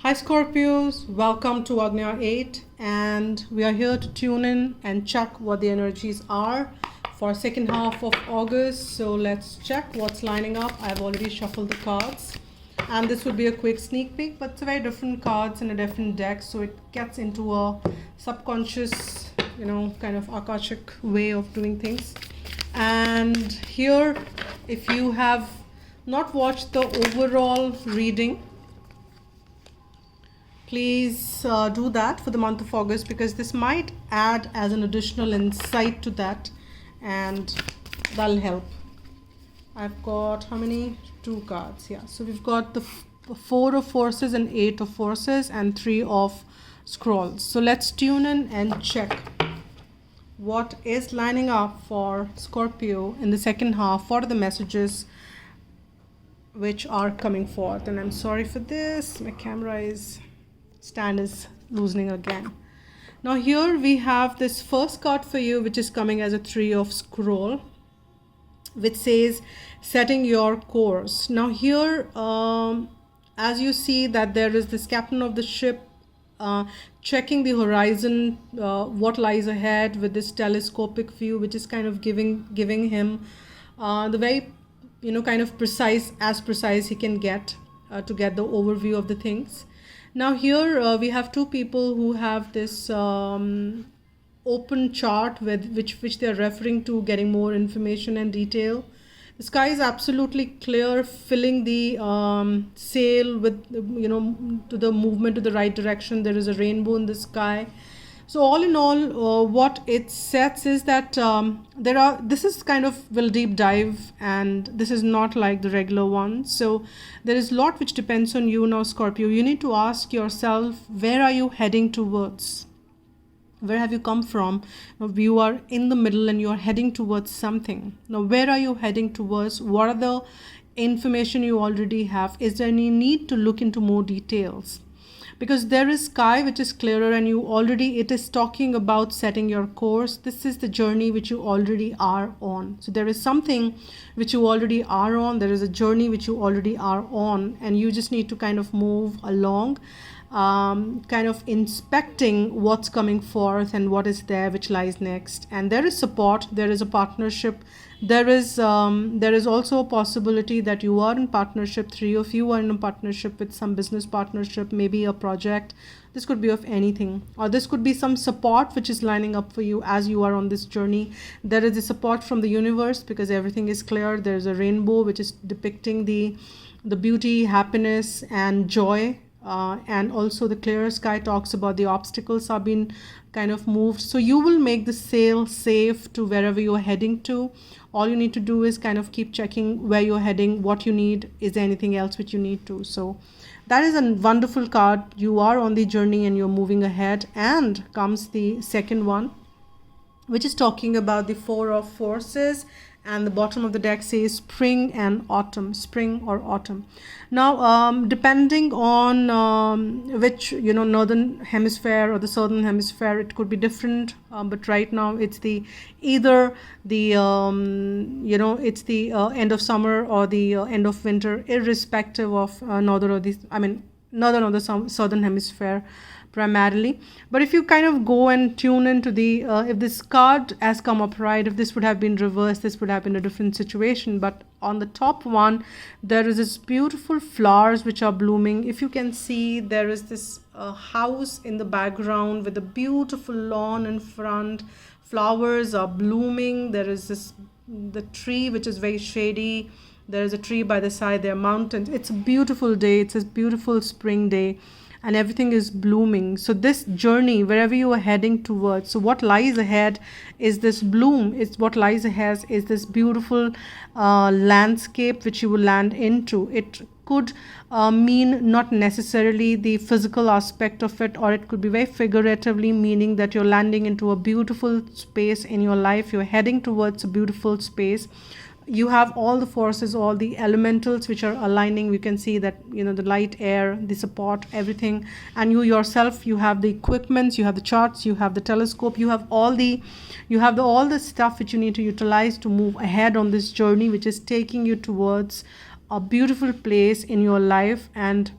Hi Scorpios, welcome to Agnya 8 and we are here to tune in and check what the energies are for second half of August. So let's check what's lining up. I've already shuffled the cards and this would be a quick sneak peek, but it's a very different cards in a different deck, so it gets into a subconscious, kind of akashic way of doing things. And here, if you have not watched the overall reading, please do that for the month of August, because this might add as an additional insight to that and that'll help. I've got how many? 2 cards. Yeah, so we've got the 4 of forces and 8 of forces and 3 of scrolls. So let's tune in and check what is lining up for Scorpio in the second half. What are the messages which are coming forth? And I'm sorry for this, my camera stand is loosening again. Now here we have this first card for you, which is coming as a 3 of scroll, which says setting your course. Now here, as you see that there is this captain of the ship checking the horizon, what lies ahead with this telescopic view, which is kind of giving him the very kind of precise he can get to get the overview of the things. Now here we have 2 people who have this open chart with which they are referring to, getting more information and detail. The sky is absolutely clear, filling the sail with to the movement to the right direction. There is a rainbow in the sky. So all in all, what it sets is that this is kind of will deep dive, and this is not like the regular one. So there is a lot which depends on you now, Scorpio. You need to ask yourself, where are you heading towards? Where have you come from? Now you are in the middle and you are heading towards something. Now where are you heading towards? What are the information you already have? Is there any need to look into more details? Because there is sky which is clearer, and it is talking about setting your course. This is the journey which you already are on. So there is something which you already are on. There is a journey which you already are on, and you just need to kind of move along, kind of inspecting what's coming forth and what is there which lies next. And there is support, there is a partnership, there is also a possibility that you are in partnership. 3 of you are in a partnership with some business partnership, maybe a project. This could be of anything, or this could be some support which is lining up for you as you are on this journey. There is a support from the universe because everything is clear. There is a rainbow which is depicting the beauty, happiness and joy. And also the clear sky talks about the obstacles are being kind of moved. So you will make the sail safe to wherever you're heading to. All you need to do is kind of keep checking where you're heading, what you need, is there anything else which you need to. So that is a wonderful card. You are on the journey and you're moving ahead. And comes the second one, which is talking about the 4 of forces, and the bottom of the deck says spring and autumn, spring or autumn. Now depending on which northern hemisphere or the southern hemisphere, it could be different, but right now it's either the it's the end of summer or the end of winter, irrespective of northern or the southern hemisphere primarily. But if you kind of go and tune into the if this card has come up right, if this would have been reversed, this would have been a different situation. But on the top one, there is this beautiful flowers which are blooming. If you can see, there is this house in the background with a beautiful lawn in front. Flowers are blooming. There is the tree which is very shady. There is a tree by the side. There are mountains. It's a beautiful day. It's a beautiful spring day, and everything is blooming. So this journey, wherever you are heading towards, so what lies ahead is this bloom. It's what lies ahead is this beautiful landscape which you will land into. It could mean not necessarily the physical aspect of it, or it could be very figuratively meaning that you're landing into a beautiful space in your life. You're heading towards a beautiful space. You have all the forces, all the elementals which are aligning. You can see that the light, air, the support, everything. And you yourself, you have the equipments, you have the charts, you have the telescope, you have all the stuff which you need to utilize to move ahead on this journey, which is taking you towards a beautiful place in your life. And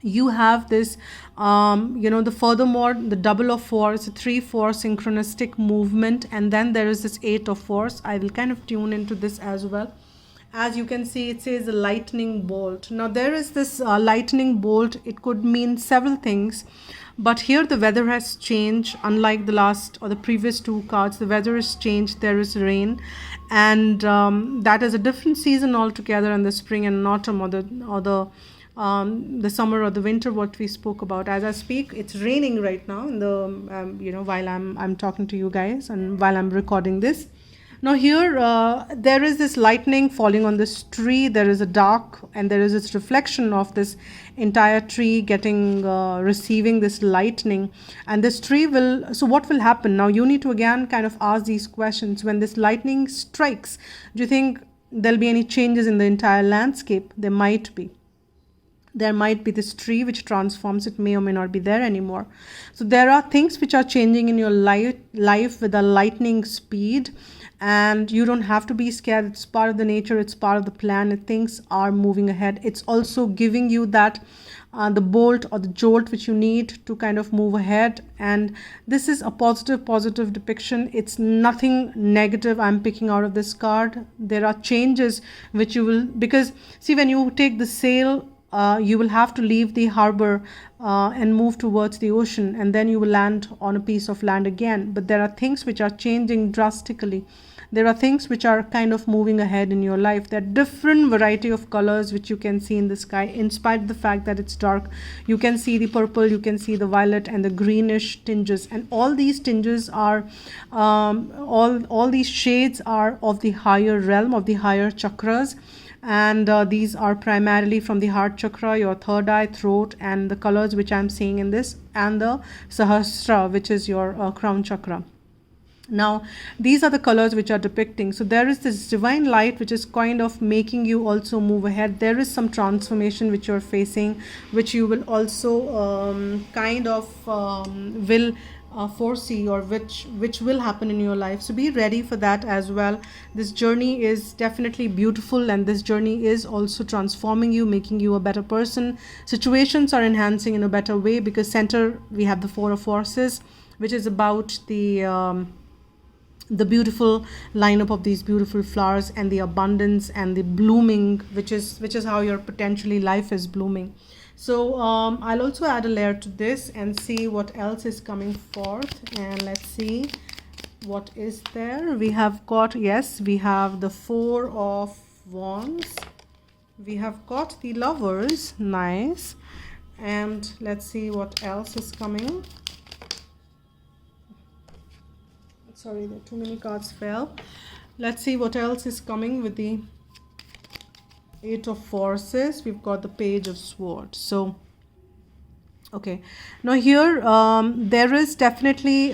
you have this, the furthermore, the double of 4 is a 3-4 synchronistic movement, and then there is this 8 of 4s. I will kind of tune into this as well. As you can see, it says a lightning bolt. Now there is this lightning bolt. It could mean several things, but here the weather has changed. Unlike the last or the previous two cards, the weather has changed. There is rain, and that is a different season altogether, in the spring and autumn, or the summer or the winter, what we spoke about. As I speak, it's raining right now in the while I'm talking to you guys, and while I'm recording this. Now here there is this lightning falling on this tree. There is a dark, and there is this reflection of this entire tree getting receiving this lightning, and this tree will. So what will happen now? You need to again kind of ask these questions. When this lightning strikes, do you think there'll be any changes in the entire landscape? There might be. There might be this tree which transforms. It may or may not be there anymore. So there are things which are changing in your life with a lightning speed, and you don't have to be scared. It's part of the nature, it's part of the plan. Things are moving ahead. It's also giving you that the bolt or the jolt which you need to kind of move ahead, and this is a positive depiction. It's nothing negative I'm picking out of this card. There are changes which you will, because see, when you take the sail, you will have to leave the harbor and move towards the ocean, and then you will land on a piece of land again. But there are things which are changing drastically. There are things which are kind of moving ahead in your life. There are different variety of colors which you can see in the sky. In spite of the fact that it's dark, you can see the purple, you can see the violet and the greenish tinges, and all these tinges are all these shades are of the higher realm, of the higher chakras. And these are primarily from the heart chakra, your third eye, throat, and the colors which I'm seeing in this, and the sahasrara, which is your crown chakra. Now these are the colors which are depicting. So there is this divine light which is kind of making you also move ahead. There is some transformation which you're facing, which you will also kind of will foresee, or which will happen in your life. So be ready for that as well. This journey is definitely beautiful, and this journey is also transforming you, making you a better person. Situations are enhancing in a better way, because center we have the 4 of Forces, which is about the beautiful lineup of these beautiful flowers and the abundance and the blooming, which is how your potentially life is blooming. So I'll also add a layer to this and see what else is coming forth, and let's see what is there. We have got, yes, we have the 4 of Wands, we have got the Lovers, nice, and let's see what else is coming. Sorry, there too many cards fell. Let's see what else is coming with the 8 of Forces. We've got the Page of Swords. So okay, now here there is definitely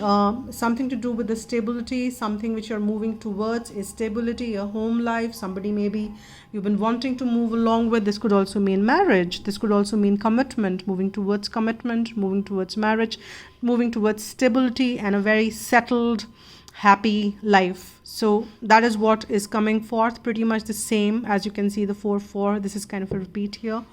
something to do with the stability. Something which you're moving towards is stability, a home life. Somebody maybe you've been wanting to move along with. This could also mean marriage. This could also mean commitment, moving towards commitment, moving towards marriage, moving towards stability and a very settled, happy life. So that is what is coming forth. Pretty much the same as you can see, the 4-4. This is kind of a repeat here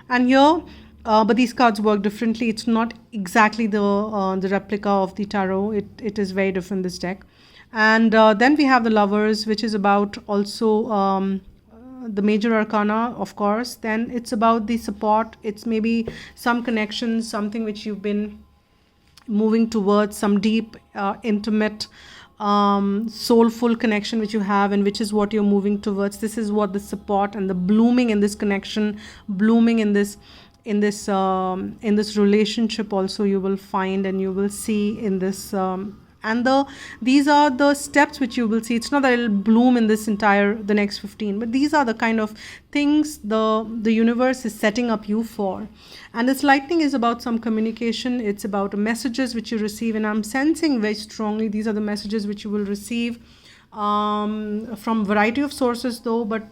and here. But these cards work differently. It's not exactly the replica of the tarot. It is very different, this deck. And then we have the Lovers, which is about also the major arcana, of course. Then it's about the support. It's maybe some connection, something which you've been moving towards, some deep, intimate, soulful connection which you have, and which is what you're moving towards. This is what the support and the blooming in this connection, blooming in this relationship also you will find, and you will see in this and these are the steps which you will see. It's not that it'll bloom in the next 15, but these are the kind of things the universe is setting up you for. And this lightning is about some communication. It's about messages which you receive, and I'm sensing very strongly these are the messages which you will receive from variety of sources though, but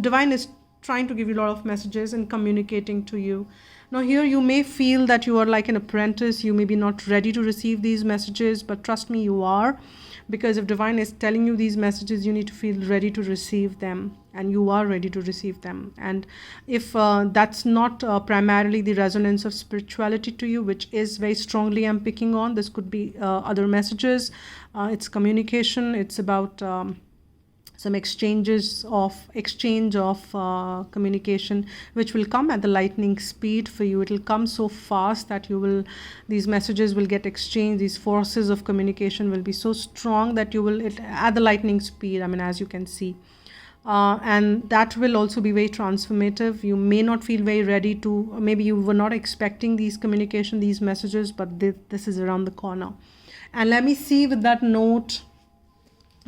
divine is trying to give you a lot of messages and communicating to you. Now here you may feel that you are like an apprentice. You may be not ready to receive these messages, but trust me, you are, because if divine is telling you these messages, you need to feel ready to receive them, and you are ready to receive them. And if that's not primarily the resonance of spirituality to you, which is very strongly I'm picking on, this could be other messages. It's communication, it's about some exchange of communication, which will come at the lightning speed for you. It will come so fast that these messages will get exchanged. These forces of communication will be so strong that at the lightning speed, I mean, as you can see. And that will also be very transformative. You may not feel very ready to, maybe you were not expecting these messages, but this is around the corner. And let me see with that note,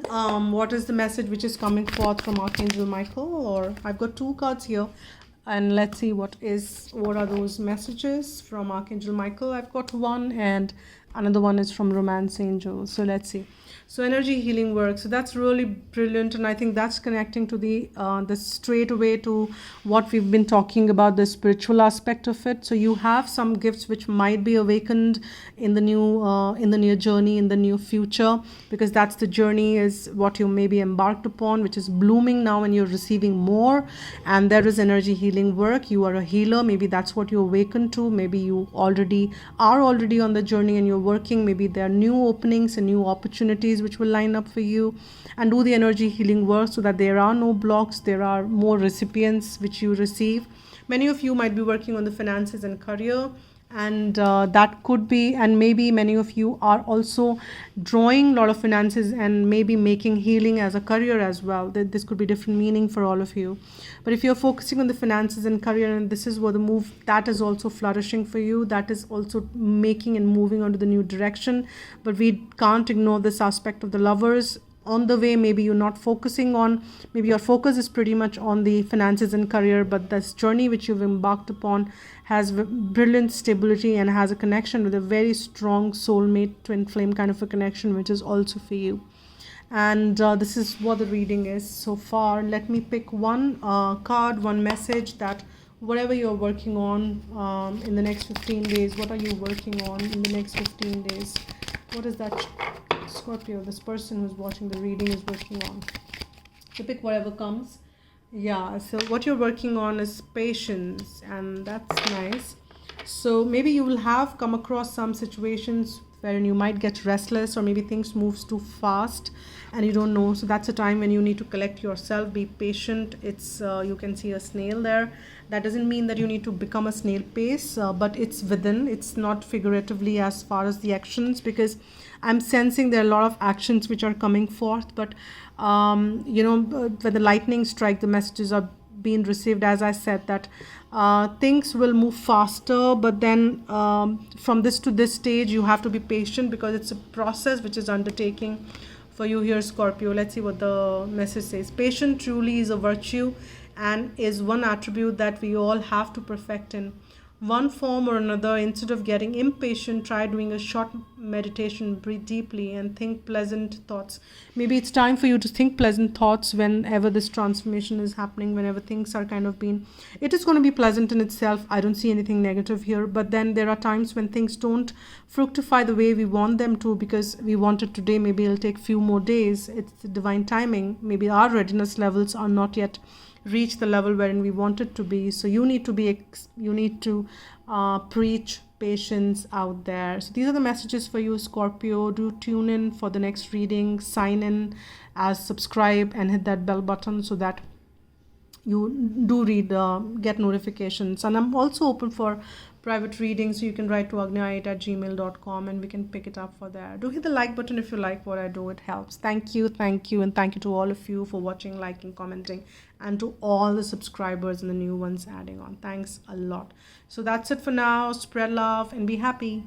what is the message which is coming forth from Archangel Michael? Or I've got 2 cards here, and let's see what are those messages from Archangel Michael. I've got one, and another one is from Romance Angel. So let's see. So energy healing work. So that's really brilliant, and I think that's connecting to the straight away to what we've been talking about, the spiritual aspect of it. So you have some gifts which might be awakened in the near journey, in the near future, because that's the journey is what you may be embarked upon, which is blooming now, and you're receiving more. And there is energy healing work. You are a healer. Maybe that's what you awaken to. Maybe you are already on the journey and you're working. Maybe there are new openings and new opportunities which will line up for you, and do the energy healing work so that there are no blocks, there are more recipients which you receive. Many of you might be working on the finances and career, and that could be, and maybe many of you are also drawing a lot of finances and maybe making healing as a career as well. This could be different meaning for all of you. But if you're focusing on the finances and career, and this is what the move that is also flourishing for you, that is also making and moving on to the new direction. But we can't ignore this aspect of the Lovers. On the way, maybe you're not focusing on, maybe your focus is pretty much on the finances and career, but this journey which you've embarked upon has brilliant stability and has a connection with a very strong soulmate, twin flame kind of a connection, which is also for you. And this is what the reading is so far. Let me pick one card, one message, that whatever you're working on in the next 15 days, what are you working on in the next 15 days? What is that, Scorpio, this person who's watching the reading is working on? So pick whatever comes. Yeah, so what you're working on is patience, and that's nice. So maybe you will have come across some situations wherein you might get restless, or maybe things moves too fast and you don't know. So that's a time when you need to collect yourself, be patient. It's you can see a snail there. That doesn't mean that you need to become a snail pace, but it's within. It's not figuratively as far as the actions, because I'm sensing there are a lot of actions which are coming forth. But when the lightning strike, the messages are being received, as I said, that things will move faster, but then from this to this stage you have to be patient, because it's a process which is undertaking for you here, Scorpio. Let's see what the message says. Patience truly is a virtue and is one attribute that we all have to perfect in one form or another. Instead of getting impatient, try doing a short meditation, breathe deeply and think pleasant thoughts. Maybe it's time for you to think pleasant thoughts whenever this transformation is happening, whenever things are kind of being, it is going to be pleasant in itself. I don't see anything negative here, but then there are times when things don't fructify the way we want them to, because we want it today. Maybe it'll take few more days. It's the divine timing. Maybe our readiness levels are not yet reach the level wherein we want it to be. So you need to preach patience out there. So these are the messages for you, Scorpio. Do tune in for the next reading, sign in as subscribe and hit that bell button so that you do get notifications. And I'm also open for private readings, so you can write to agnya8@gmail.com and we can pick it up for there. Do hit the like button if you like what I do. It helps. Thank you, and thank you to all of you for watching, liking, commenting, and to all the subscribers and the new ones adding on. Thanks a lot. So that's it for now. Spread love and be happy.